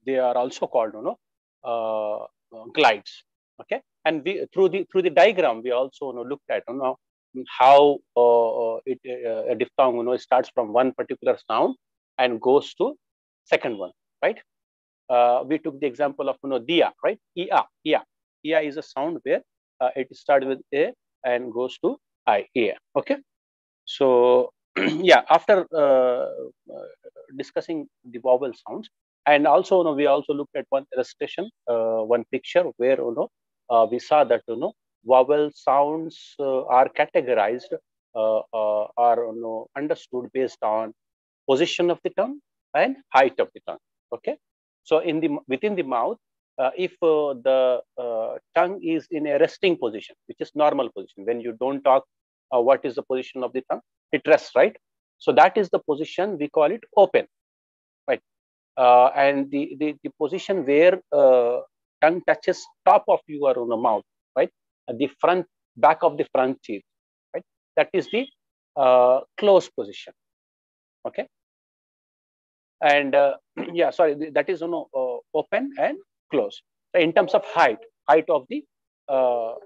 they are also called, glides. Okay, and we through the diagram we also looked at how a diphthong starts from one particular sound and goes to second one, right? We took the example of dia, right? Ia is a sound where it starts with a and goes to I, ia. Okay, so yeah, after discussing the vowel sounds, and also we also looked at one illustration, one picture where we saw that vowel sounds are categorized are understood based on position of the tongue and height of the tongue. Okay, so within the mouth, if the tongue is in a resting position, which is normal position, when you don't talk, what is the position of the tongue? It rests, right? So that is the position, we call it open, right? And the position where tongue touches top of your mouth, right? The back of the front teeth, right? That is the closed position. Okay, and yeah, sorry, that is open and closed. So in terms of height of the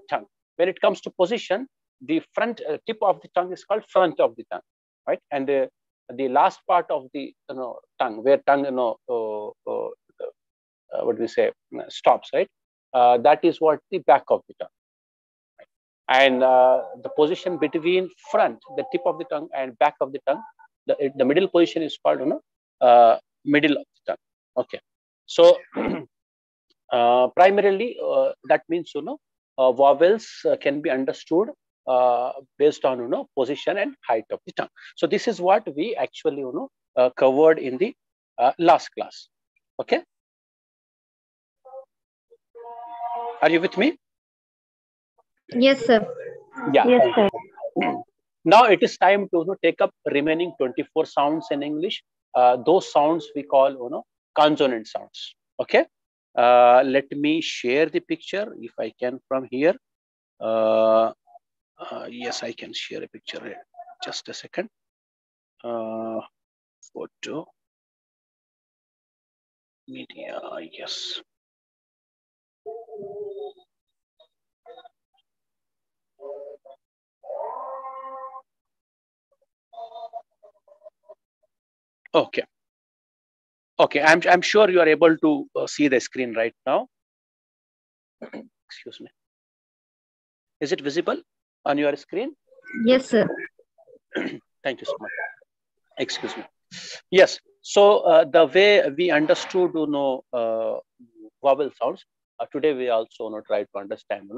tongue. When it comes to position, the front tip of the tongue is called front of the tongue, right? And the last part of the tongue, where tongue what do we say, stops, right? That is what the back of the tongue. Right? And the position between front, the tip of the tongue, and back of the tongue, the middle position is called middle of the tongue. Okay, so primarily that means vowels can be understood based on position and height of the tongue. So this is what we actually covered in the last class. Okay, are you with me? Yes, sir. Yeah. Yes, sir. Now it is time to take up remaining 24 sounds in English. Those sounds we call consonant sounds. Okay, let me share the picture if I can from here. Yes, I can share a picture. Just a second. Photo media. Yes. Okay. Okay, I'm sure you are able to see the screen right now. Excuse me. Is it visible on your screen? Yes, sir. Thank you so much. Excuse me. Yes. So the way we understood vowel sounds, today we also try to understand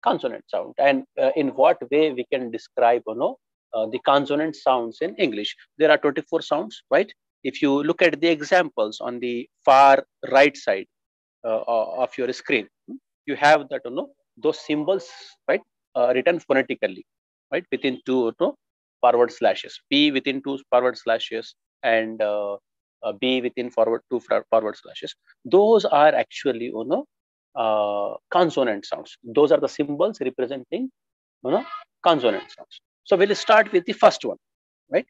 consonant sound, and in what way we can describe the consonant sounds in English. There are 24 sounds, right? If you look at the examples on the far right side of your screen, you have that those symbols, right, written phonetically, right, within two forward slashes, P within two forward slashes, and B within two forward slashes. Those are actually consonant sounds. Those are the symbols representing consonant sounds. So we'll start with the first one, right?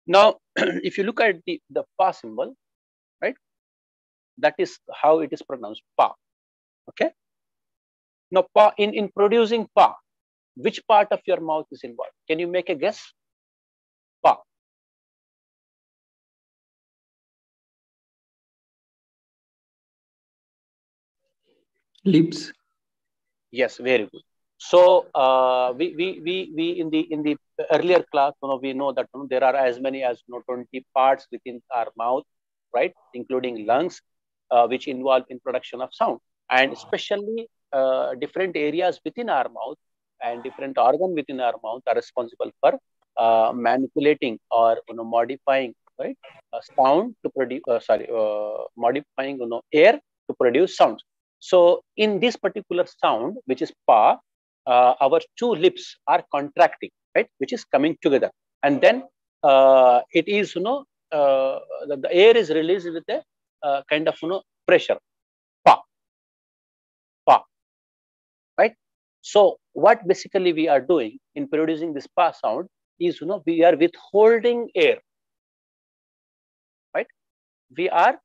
Now, if you look at the pa symbol, right, that is how it is pronounced, pa. Okay. Now, pa, in producing pa, which part of your mouth is involved? Can you make a guess? Pa. Lips. Yes, very good. So we in the earlier class, we know that there are as many as 20 parts within our mouth, right, including lungs, which involve in production of sound, and especially different areas within our mouth and different organ within our mouth are responsible for manipulating or modifying, right, sound to produce. Modifying air to produce sounds. So in this particular sound, which is pa, our two lips are contracting, right, which is coming together, and then it is the air is released with a kind of pressure, pa, pa, right? So what basically we are doing in producing this pa sound is we are withholding air, right? We are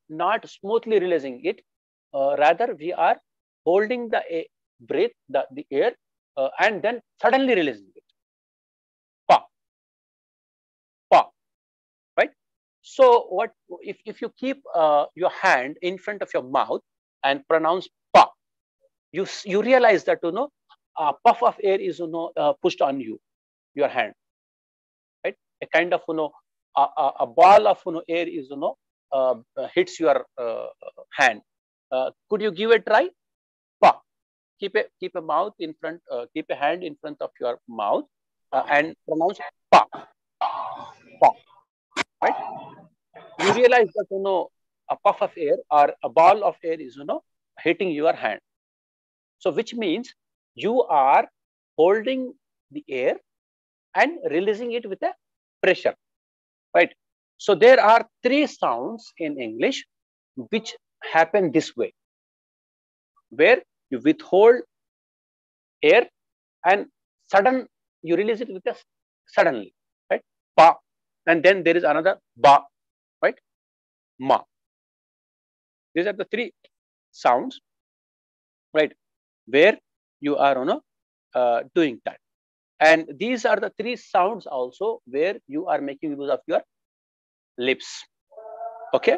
not smoothly releasing it. Rather, we are holding the breath, the air, and then suddenly releasing it. Pa, pa, right? So what if you keep your hand in front of your mouth and pronounce pa, you realize that a puff of air is pushed on your hand, right? A kind of a ball of air is hits your hand. Could you give a try? Pa. Keep a mouth in front. Keep a hand in front of your mouth and pronounce pa, pa. Right? You realize that a puff of air or a ball of air is hitting your hand. So which means you are holding the air and releasing it with a pressure, right? So there are three sounds in English which happen this way, where you withhold air and you release it with a suddenly, right? Pa, and then there is another ba, right? Ma. These are the three sounds, right? Where you are doing that. And these are the three sounds also where you are making use of your lips. Okay,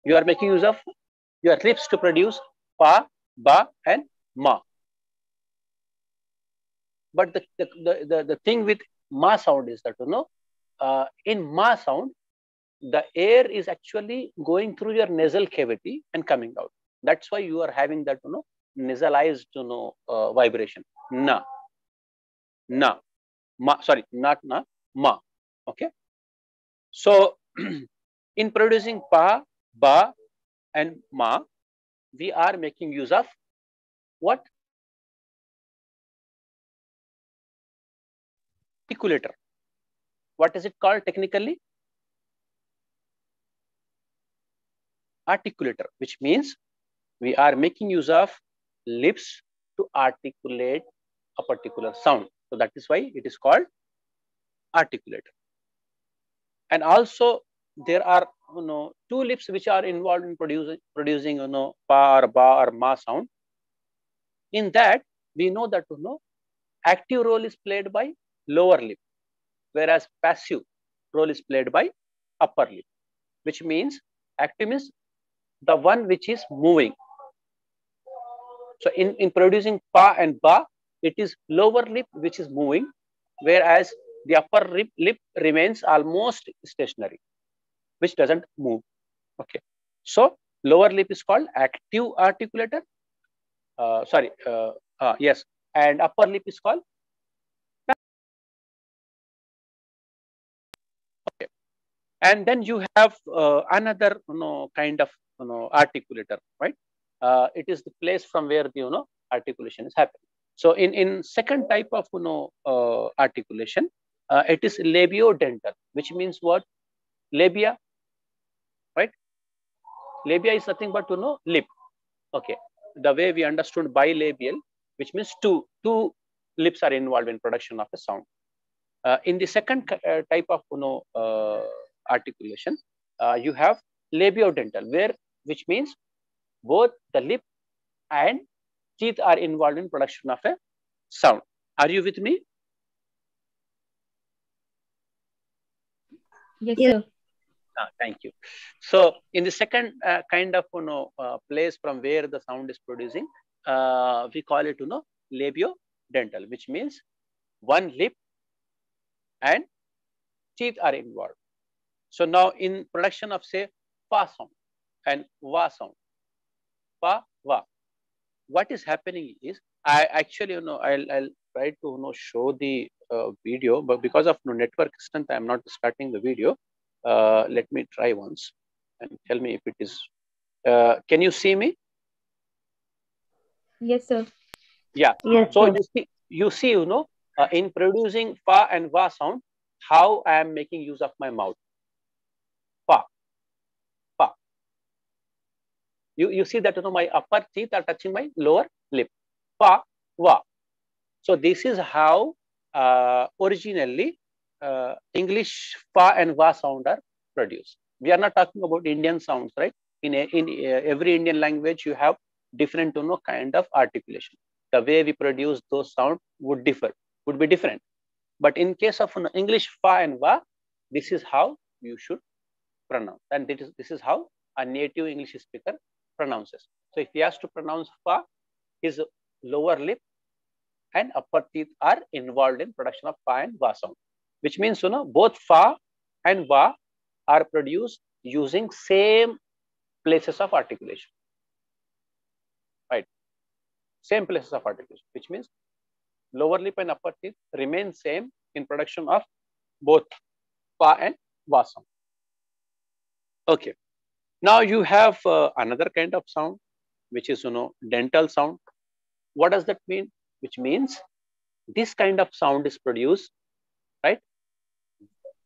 you are making use of your lips to produce pa, ba, and ma. But the thing with ma sound is that in ma sound, the air is actually going through your nasal cavity and coming out. That's why you are having that nasalized vibration. Na, na, ma. Sorry, not na, ma. Okay. So in producing pa, ba, and ma, we are making use of what? Articulator. What is it called technically? Articulator, which means we are making use of lips to articulate a particular sound. So that is why it is called articulator. And also there are two lips which are involved in producing pa or ba or ma sound. In that we know that active role is played by lower lip, whereas passive role is played by upper lip, which means active means the one which is moving. So in producing pa and ba, it is lower lip which is moving, whereas the upper lip remains almost stationary, which doesn't move. Okay. So lower lip is called active articulator. Yes. And upper lip is called. Okay. And then you have another kind of articulator, right? It is the place from where the articulation is happening. So in second type of articulation, it is labiodental, which means what? Labia, right? Labia is nothing but lip. Okay, the way we understood bilabial, which means two lips are involved in production of a sound. In the second type of articulation, you have labiodental, which means both the lip and teeth are involved in production of a sound. Are you with me? Yes, sir. Thank you. So in the second kind of place from where the sound is producing, we call it labiodental, which means one lip and teeth are involved. So now in production of say fa sound and wa sound, fa wa, what is happening is I actually I'll try to show the video, but because of network strength, I'm not starting the video. Let me try once and tell me if it is. Can you see me? Yes, sir. Yeah. Yes, So sir. you see, in producing fa and va sound, how I am making use of my mouth. Fa, fa. You see that my upper teeth are touching my lower lip. Fa, va. So this is how originally English fa and va sound are produced. We are not talking about Indian sounds, right? In every Indian language, you have different, kind of articulation. The way we produce those sounds would be different. But in case of English, fa and va, this is how you should pronounce, and this is how a native English speaker pronounces. So if he has to pronounce fa, his lower lip and upper teeth are involved in production of fa and va sound, which means both fa and va are produced using same places of articulation, right? Same places of articulation, which means lower lip and upper teeth remain same in production of both fa and va sound. Okay. Now you have another kind of sound, which is dental sound. What does that mean? Which means this kind of sound is produced, right,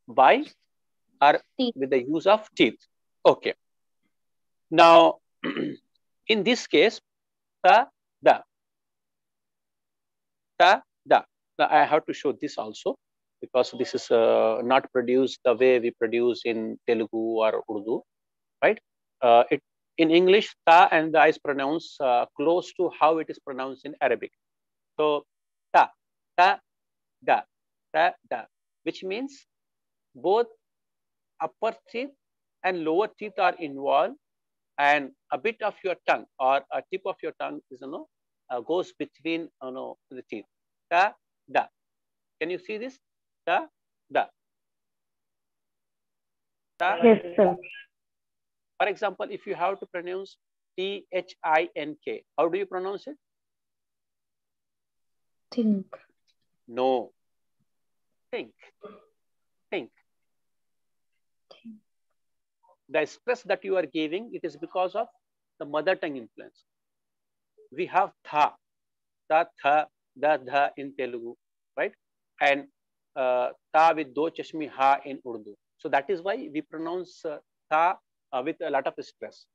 by or Teeth. with the use of teeth. Okay. Now, in this case, ta, da, ta, da. Now, I have to show this also because this is not produced the way we produce in Telugu or Urdu, right? It in English, ta and da is pronounced close to how it is pronounced in Arabic. So, ta, ta, da, ta, da, which means both upper teeth and lower teeth are involved, and a bit of your tongue or a tip of your tongue is goes between the teeth. Ta, da. Can you see this? Ta, da, ta. Yes, sir. For example, if you have to pronounce T-H-I-N-K, how do you pronounce it? Think. No. Think. Think. The stress that you are giving, it is because of the mother tongue influence. We have tha, ta, tha, da, dha in Telugu, right? And ta with do chashmi ha in Urdu. So that is why we pronounce tha with a lot of stress.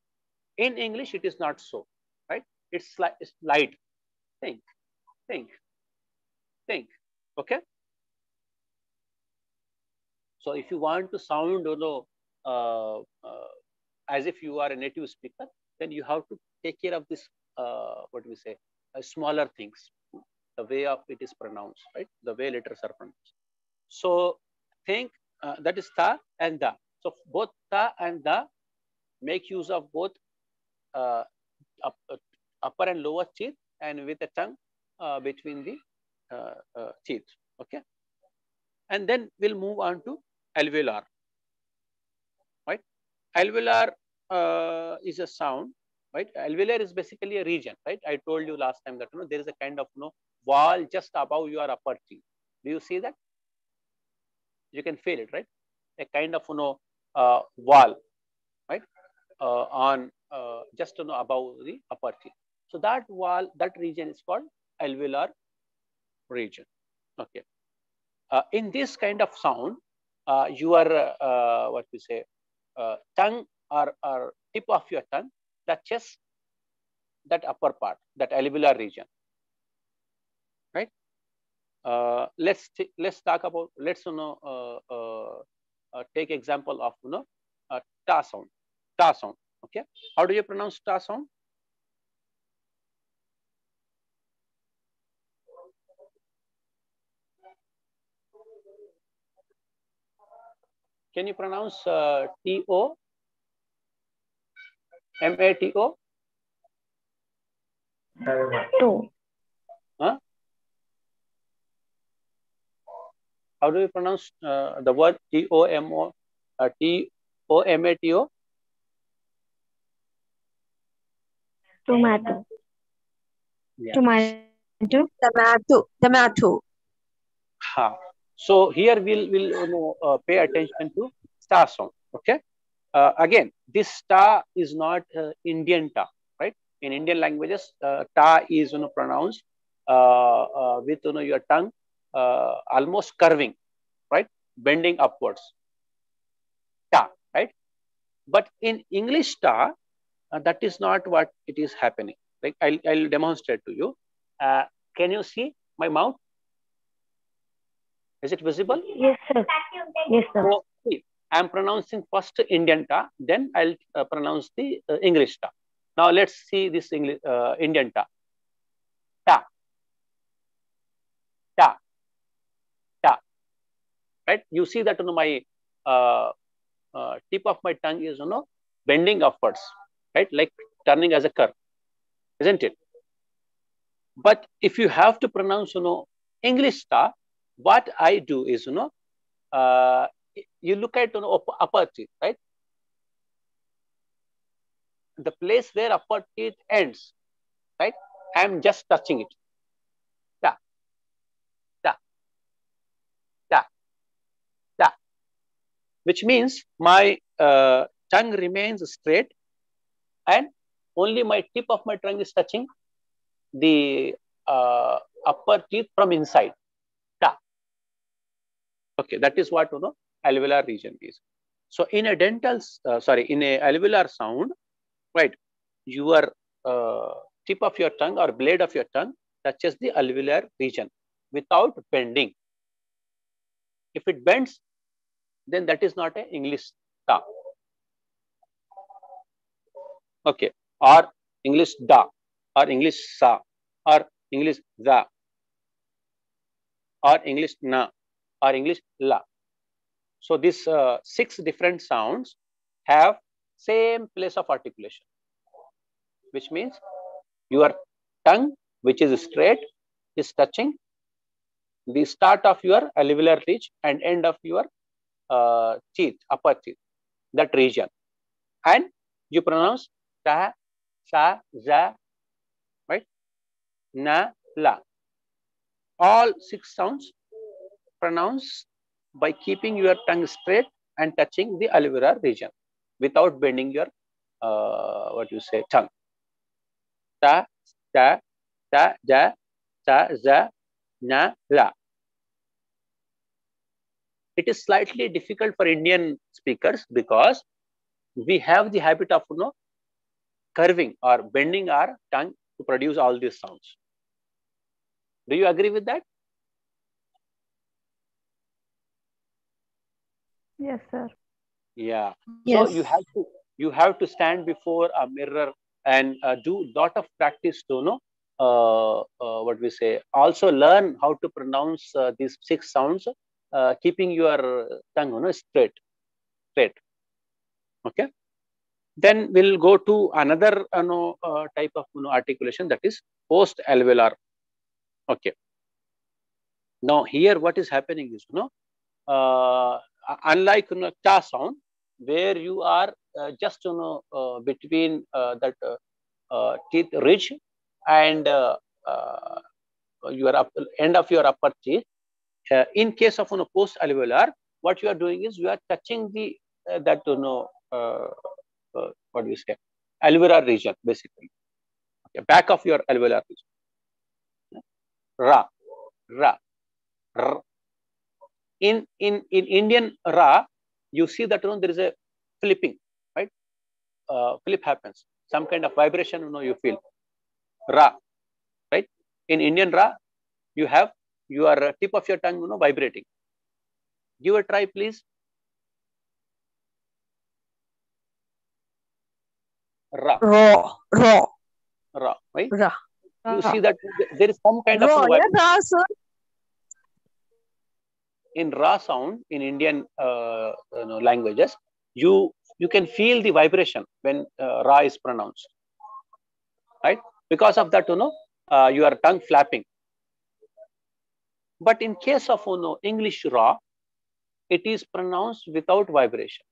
In English, it is not so, right? It's light. Think, think, think. Okay. So if you want to sound, uh, uh, as if you are a native speaker, then you have to take care of this. What we say, smaller things, the way of it is pronounced, right? The way letters are pronounced. So think that is ta and da. So both ta and da make use of both uh, upper and lower teeth, and with the tongue between the teeth. Okay, and then we'll move on to alveolar. Right, alveolar is a sound. Right, alveolar is basically a region. Right, I told you last time that there is a kind of wall just above your upper teeth. Do you see that? You can feel it, right? A kind of wall, right, on just above the upper teeth. So that wall, that region is called alveolar region. Okay. In this kind of sound, your what we say, tongue or tip of your tongue touches that upper part, that alveolar region, right? Let's talk about, let's take example of ta sound. Ta sound. Okay. How do you pronounce ta sound? Can you pronounce T-O? M-A-T-O? Two. Huh? How do you pronounce the word T-O-M-O? T-O-M-A-T-O? Tomato. Yeah. Tomato. Tomato. Ha. So here we'll pay attention to ta sound. Okay. Again, this ta is not Indian ta, right? In Indian languages, ta is pronounced with your tongue almost curving, right? Bending upwards. Ta, right? But in English ta, that is not what it is happening. Like I'll demonstrate to you. Can you see my mouth? Is it visible? Yes, sir. Yes, sir. So see, I'm pronouncing first Indian ta, then I'll pronounce the English ta. Now let's see this English Indian ta. Ta, ta, ta. Right? You see that my uh, tip of my tongue is bending upwards, right? Like turning as a curve, isn't it? But if you have to pronounce English ta, what I do is uh, you look at upper teeth, right? The place where upper teeth ends, right? I'm just touching it. Da, da, da, da. Which means my tongue remains straight and only my tip of my tongue is touching the upper teeth from inside. Da. Okay, that is what alveolar region is. So in a in a alveolar sound, right, your tip of your tongue or blade of your tongue touches the alveolar region without bending. If it bends, then that is not an English ta. Okay, or English da, or English sa, or English za, or English na, or English la. So these 6 different sounds have same place of articulation, which means your tongue, which is straight, is touching the start of your alveolar ridge and end of your teeth, upper teeth, that region. And you pronounce ta, sa, za, right? Na, la. All 6 sounds pronounced by keeping your tongue straight and touching the alveolar region without bending your what you say tongue. Ta, ta, ta, ja, ta, za, na, la. It is slightly difficult for Indian speakers because we have the habit of curving or bending our tongue to produce all these sounds. Do you agree with that? Yes, sir. Yeah. So Yes. you have to stand before a mirror and do lot of practice to what we say. Also learn how to pronounce these 6 sounds, keeping your tongue straight. Okay. Then we'll go to another type of articulation, that is post alveolar. Okay. Now here what is happening is uh, unlike cha sound, where you are just between that teeth ridge and your end of your upper teeth. In case of post alveolar, what you are doing is you are touching the that what do you say, alveolar region basically. Okay, back of your alveolar region. Ra, ra, r. In Indian ra, you see that there is a flipping, right? Flip happens, some kind of vibration you feel. Ra, right? In Indian ra, you have your tip of your tongue vibrating. Give a try, please. Ra, Raw. Raw. ra, right? Raw. You see that there is some kind of Raw. Yeah, vibration raw, sir. in ra sound in Indian languages. You can feel the vibration when ra is pronounced, right? Because of that, your tongue flapping. But in case of English ra, it is pronounced without vibration,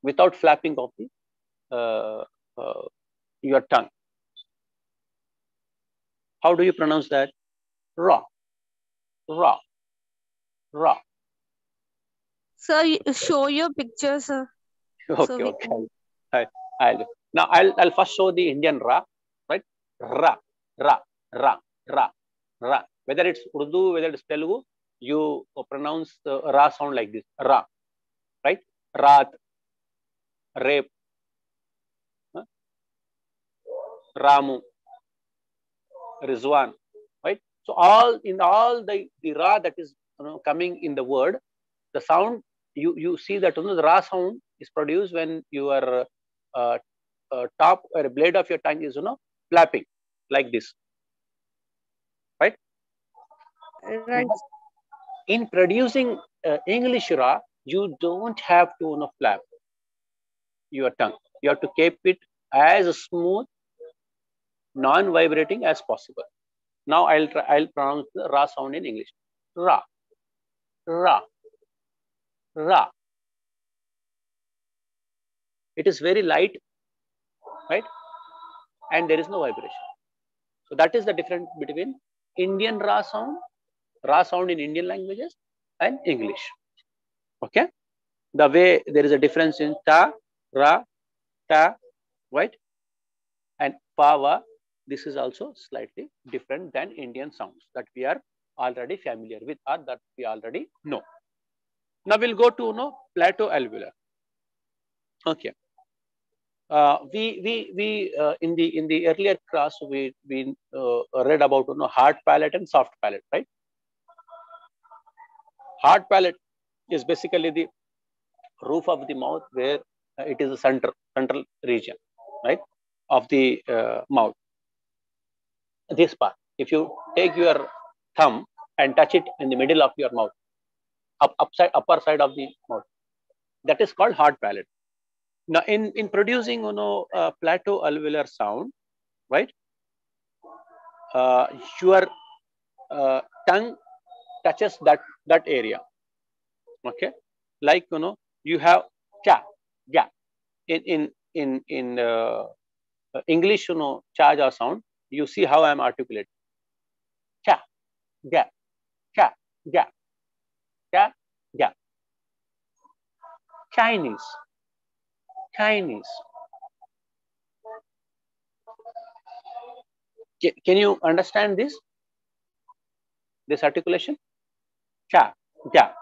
without flapping of the uh, uh, your tongue. How do you pronounce that? Ra, ra, ra. Sir, show your picture, sir. So Okay, we okay. can. Now I'll first show the Indian ra, right? Ra, ra, ra, ra, ra. Whether it's Urdu, whether it's Telugu, you pronounce the ra sound like this. Ra, right? Raat, rape, Ramu, Rizwan, right? So all the ra that is coming in the word, the sound you see that the ra sound is produced when your top or blade of your tongue is flapping like this, right? Right. In producing English ra, you don't have to flap your tongue. You have to keep it as smooth, non-vibrating as possible. Now I'll pronounce the ra sound in English. Ra, ra, ra. It is very light, right? And there is no vibration. So that is the difference between Indian ra sound in Indian languages and English. Okay. The way there is a difference in ta, ra, ta, right? And pava, this is also slightly different than Indian sounds that we are already familiar with or that we already know. Now we'll go to plateau alveolar. Okay. We in the earlier class we read about hard palate and soft palate, right? Hard palate is basically the roof of the mouth where it is the central region, right, of the mouth. This part, if you take your thumb and touch it in the middle of your mouth, upper side of the mouth, that is called hard palate. Now in producing plateau alveolar sound, right, your tongue touches that area. Okay, like you have cha, yeah, in English cha ja sound, you see how I am articulating. Cha, ja, cha, ja, cha, ja. Chinese, Chinese. Can you understand this articulation? Cha, ja.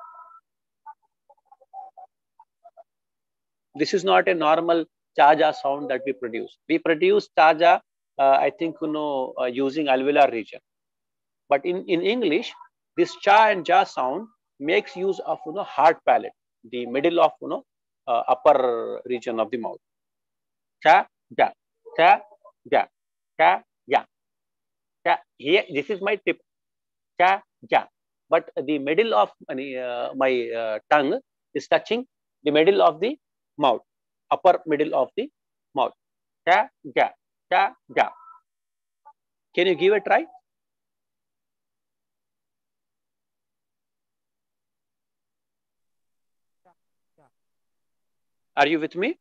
This is not a normal chaja sound that we produce. We produce chaja, I think, using alveolar region. But in English, this cha and ja sound makes use of hard palate, the middle of upper region of the mouth. Cha, ja, cha, ja, cha, ja, cha. Here, this is my tip. Cha, ja. But the middle of my tongue is touching the middle of the mouth, upper middle of the mouth. Cha, ja, cha, ja. Can you give a try? Are you with me?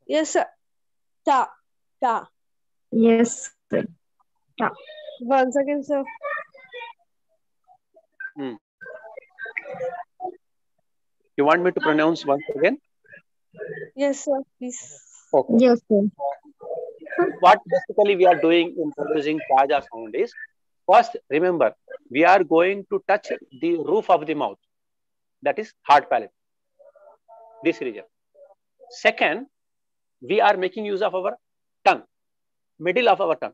Yes, sir. Ta. Ta. Yes, sir. Ta. Once again, sir. Hmm. You want me to pronounce once again? Yes, sir. Please. Okay. Yes, sir. What basically we are doing in producing chaja sound is, first, remember, we are going to touch the roof of the mouth, that is hard palate, this region. Second, we are making use of our tongue, middle of our tongue.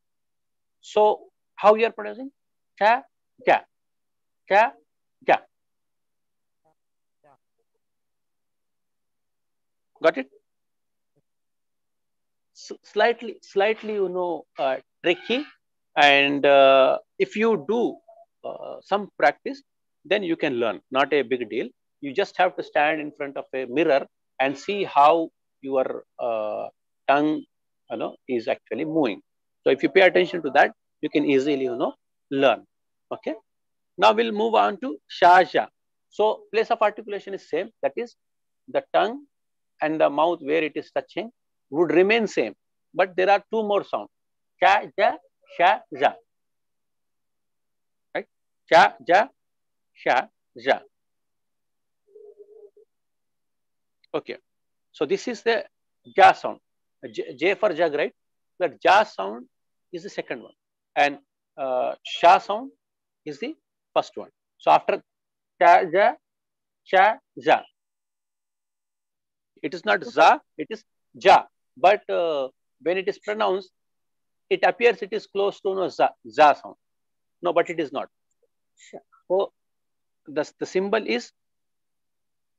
So how you are pronouncing? Cha, ja, cha, ja. Got it? Slightly, tricky. And if you do some practice, then you can learn. Not a big deal. You just have to stand in front of a mirror and see how your tongue, is actually moving. So if you pay attention to that, you can easily, learn. Okay. Now we'll move on to shaja. So place of articulation is same. That is the tongue and the mouth where it is touching would remain same. But there are two more sounds. Cha, ja, sha, ja. Right? Cha, ja, sha, ja. Okay. So this is the ja sound. J for jug, right? That ja sound is the second one. And sha sound is the first one. So after cha, ja, sha, ja. It is not za, it is ja. But when it is pronounced, it appears it is close to za sound. No, but it is not. Sure. So the symbol is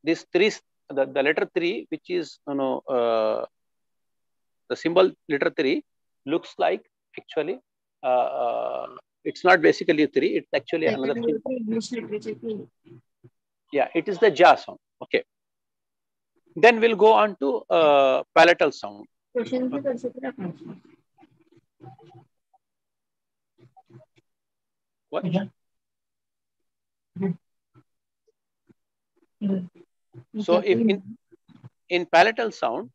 these three, the letter 3, which is, the symbol letter 3 looks like actually, it's not basically 3, it's actually another symbol. English literature. Yeah, it is the ja sound. Okay. Then we'll go on to palatal sound. Question भी कर सकते हैं आप. What? So if in palatal sound,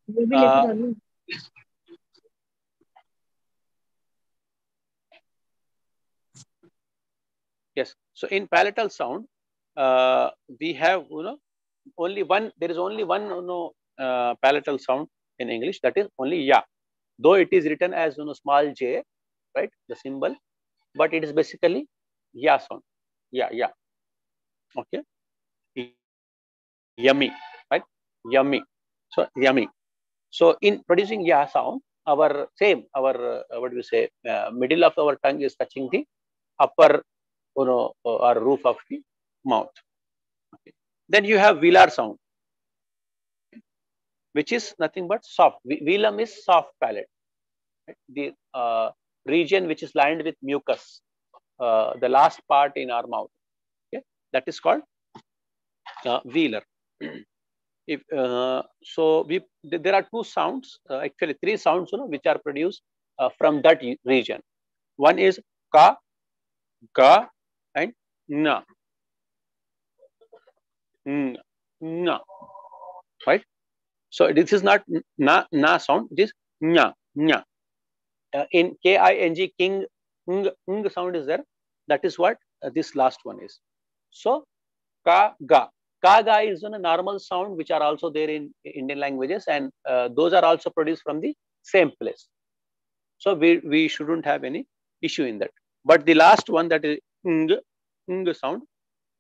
yes. So in palatal sound, we have, only one. There is only one, palatal sound in English, that is only ya. Though it is written as, small j, right, the symbol, but it is basically ya sound. Yeah, yeah. Okay. Yummy, right? Yummy. So yummy. So in producing ya sound, our what do you say? Middle of our tongue is touching the upper, or roof of the mouth. Okay. Then you have velar sound, which is nothing but soft. Velum is soft palate. Right? The region which is lined with mucus, the last part in our mouth. Okay, that is called velar. If so, there are two sounds, actually three sounds, which are produced from that region. One is ka, ga, and na. Na, right? So this is not na sound. It is nya, nya. In king, king, sound is there. That is what this last one is. So ka, ga. Ka, ga is a normal sound which are also there in Indian languages, and those are also produced from the same place. So we shouldn't have any issue in that. But the last one, that is sound,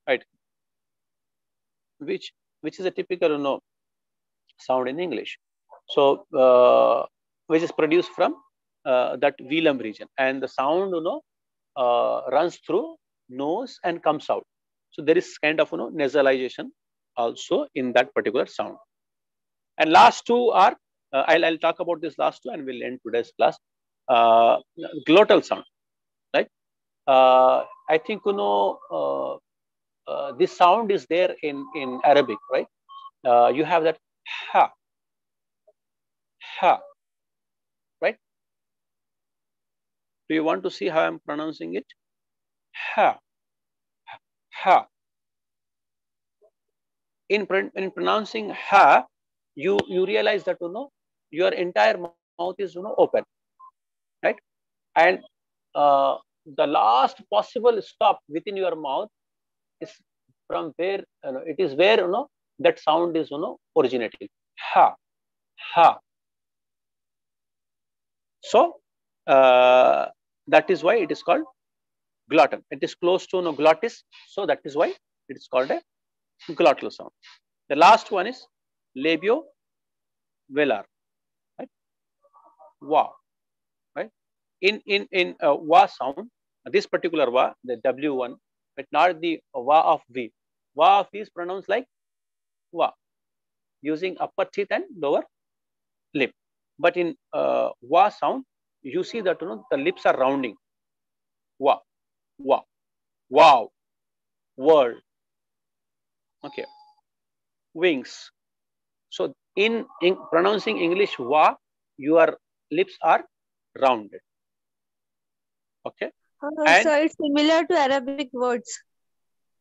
right? Which is a typical, sound in English. So which is produced from that velum region, and the sound, runs through nose and comes out. So there is kind of, nasalization also in that particular sound. And last two are, I'll talk about this last two and we'll end today's class. Glottal sound, right? I think, this sound is there in Arabic, right? You have that ha, ha, right? Do you want to see how I'm pronouncing it? Ha, ha. In pronouncing ha, you realize that, your entire mouth is, open, right? And the last possible stop within your mouth is from where, it is where, that sound is, originating. Ha, ha. So that is why it is called glottal. It is close to, glottis, so that is why it is called a glottal sound. The last one is labio-velar, right? Wa, right? In wa sound, this particular wa, the W1, but not the wa of V. Wa of V is pronounced like wa, using upper teeth and lower lip. But in wa sound, you see that, the lips are rounding. Wa, wa, wow, world. Okay, wings. So in pronouncing English wa, your lips are rounded. Okay. And so it's similar to Arabic words.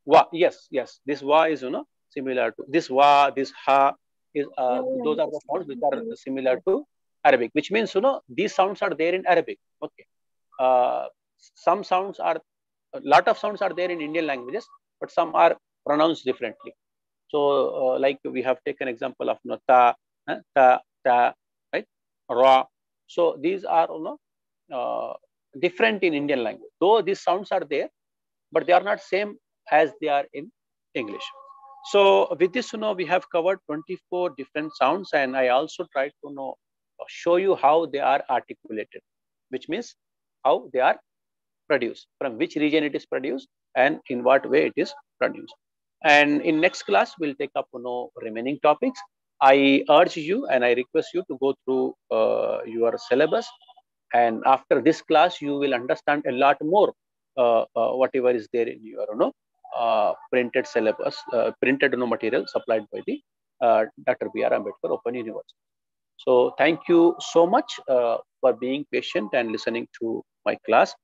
Wa, yes, yes. This wa is, similar to this wa, this ha is, those are the sounds which are similar to Arabic, which means, these sounds are there in Arabic. Okay. Some sounds are, a lot of sounds are there in Indian languages, but some are pronounced differently. So like we have taken example of, ta, ta, right? Ra. So these are, different in Indian language. Though these sounds are there, but they are not same as they are in English. So with this, we have covered 24 different sounds, and I also tried to, show you how they are articulated, which means how they are produced, from which region it is produced, and in what way it is produced. And in next class, we'll take up remaining topics. I urge you and I request you to go through your syllabus. And after this class, you will understand a lot more whatever is there in your printed syllabus, printed material supplied by the Dr. B.R. Ambedkar Open University. So thank you so much for being patient and listening to my class.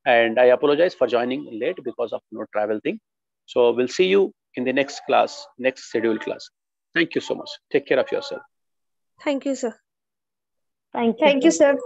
And I apologize for joining late because of travel thing. So we'll see you in the next class, next scheduled class. Thank you so much. Take care of yourself. Thank you, sir. Thank you, sir.